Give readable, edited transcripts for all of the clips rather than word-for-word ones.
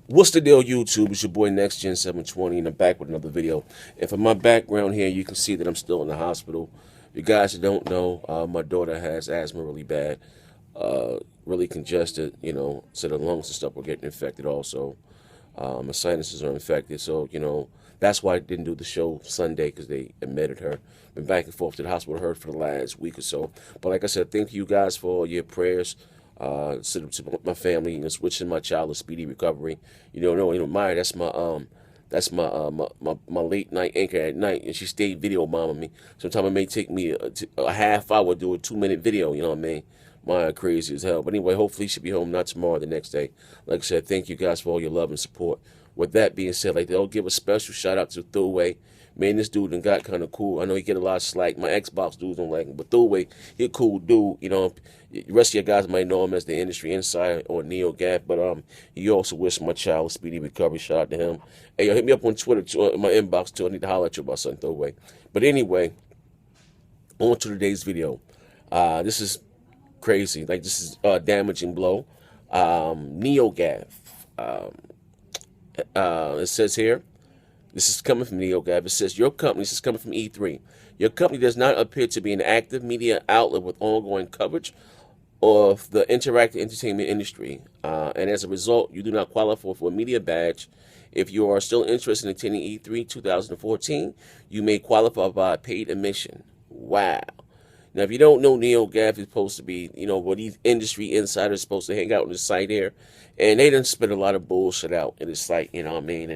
What's the deal, YouTube? It's your boy Next Gen 720, and I'm back with another video. And from my background here, you can see that I'm still in the hospital. You guys that don't know, my daughter has asthma really bad, really congested, so the lungs and stuff were getting infected also. My sinuses are infected, so, that's why I didn't do the show Sunday because they admitted her. Been back and forth to the hospital with her for the last week or so. But like I said, thank you guys for all your prayers. To my family, wishing my child a speedy recovery. Maya, that's my late night anchor at night, and she stayed video bombing me. Sometimes it may take me a half hour to do a 2 minute video. You know what I mean? Maya crazy as hell. But anyway, hopefully she'll be home not tomorrow, the next day. Like I said, thank you guys for all your love and support. With that being said, like they'll give a special shout out to Throwaway. Man, this dude done got kind of cool. I know he get a lot of slack. My Xbox dudes don't like him, but Throwaway, he a cool dude. The rest of your guys might know him as the industry insider or Neo Gap, but he also wished my child a speedy recovery. Shout out to him. Hey, yo, hit me up on Twitter, too, in my inbox too. I need to holler at you about something, Throwaway. But anyway, on to today's video. This is crazy. Like, this is a damaging blow. NeoGAF. It says here, this is coming from NeoGAF. It says, your company, this is coming from E3. Your company does not appear to be an active media outlet with ongoing coverage of the interactive entertainment industry. And as a result, you do not qualify for a media badge. If you are still interested in attending E3 2014, you may qualify by paid admission. Wow. Now, if you don't know, NeoGAF is supposed to be, where these industry insiders supposed to hang out on the site here, and they done spit a lot of bullshit out in the site, you know what I mean?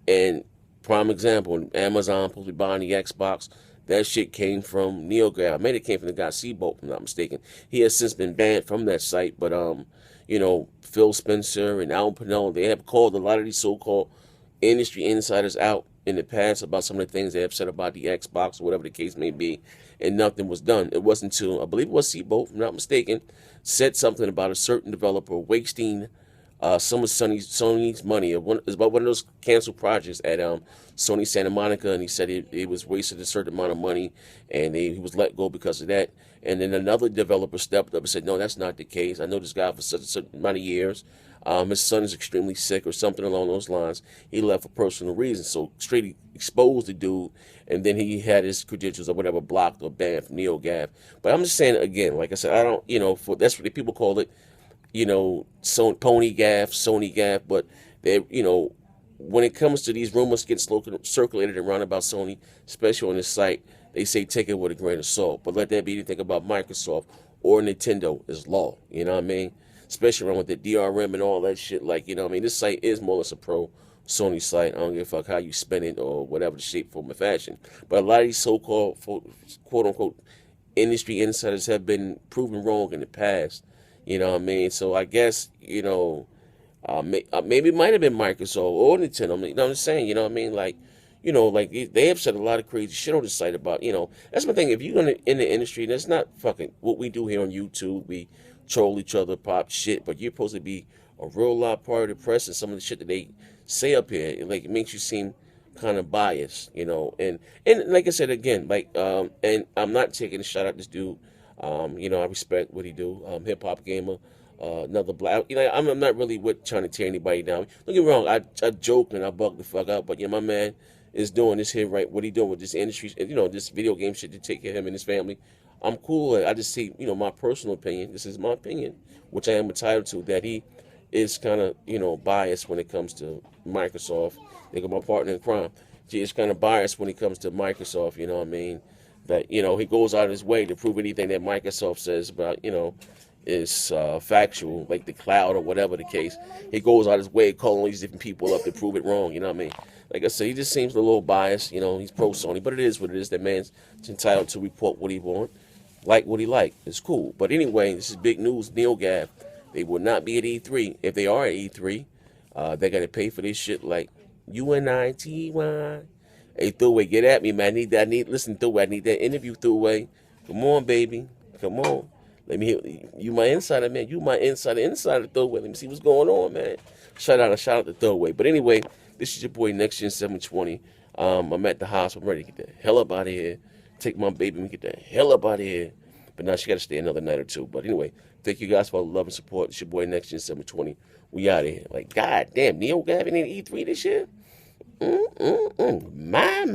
And prime example, Amazon supposed to be buying the Xbox. That shit came from NeoGAF. I mean, it came from the guy Seabolt, if I'm not mistaken. He has since been banned from that site, but Phil Spencer and Alan Pinell, they have called a lot of these so-called industry insiders out in the past about some of the things they have said about the Xbox or whatever the case may be, and nothing was done. It wasn't until, I believe it was Seabolt, if I'm not mistaken, said something about a certain developer wasting some of Sony's money. It's about one of those canceled projects at Sony Santa Monica, and he said it was wasted a certain amount of money, and he was let go because of that. And then another developer stepped up and said, no, that's not the case. I know this guy for such a certain amount of years. His son is extremely sick or something along those lines. He left for personal reasons. So straight exposed the dude, and then he had his credentials or whatever blocked or banned from NeoGAF. But I'm just saying again, like I said, I don't, that's what the people call it, Pony Gaff, Sony Gaff, but they, when it comes to these rumors getting circulated around about Sony, especially on this site, they say take it with a grain of salt. But let that be anything about Microsoft or Nintendo is law. You know what I mean? Especially around with the DRM and all that shit. Like, this site is more or less a pro Sony site. I don't give a fuck how you spend it or whatever the shape, form, or fashion. But a lot of these so-called, quote unquote, industry insiders have been proven wrong in the past. You know what I mean? So I guess, maybe it might have been Microsoft or Nintendo. I'm just saying, you know what I mean? Like they have said a lot of crazy shit on the site about, that's my thing. If you're in the industry, that's not fucking what we do here on YouTube. We troll each other, pop shit, but you're supposed to be a real lot part of the press, and some of the shit that they say up here, it makes you seem kind of biased, and like I said again, and I'm not taking a shot at this dude. I respect what he do. Hip hop gamer, another black. I'm not really with trying to tear anybody down. Don't get me wrong. I joke and I bug the fuck out, but my man is doing this here right. What he doing with this industry? This video game shit to take care of him and his family. I'm cool. I just see, my personal opinion. This is my opinion, which I am entitled to. That he is kind of, biased when it comes to Microsoft. They got my partner in crime. He is kind of biased when it comes to Microsoft. You know what I mean? That he goes out of his way to prove anything that Microsoft says about is factual, like the cloud or whatever the case. He goes out his way calling these different people up to prove it wrong. You know what I mean? Like I said, he just seems a little biased. He's pro Sony, but it is what it is. That man's entitled to report what he want, like what he like. It's cool. But anyway, this is big news. NeoGAF, they will not be at E3. If they are at E3, they got to pay for this shit like UNITY. Hey, Thruway, get at me, man. Listen, Thruway, I need that interview, Thruway. Come on, baby. Come on. Let me hear you, my insider, man. You my insider, Thruway. Let me see what's going on, man. Shout out to Thruway. But anyway, this is your boy Next Gen 720. I'm at the hospital. I'm ready to get the hell up out of here. Take my baby and get the hell up out of here. But now she got to stay another night or two. But anyway, thank you guys for all the love and support. It's your boy Next Gen 720. We out of here. Like, god damn, Neo Gavin in E3 this year? My.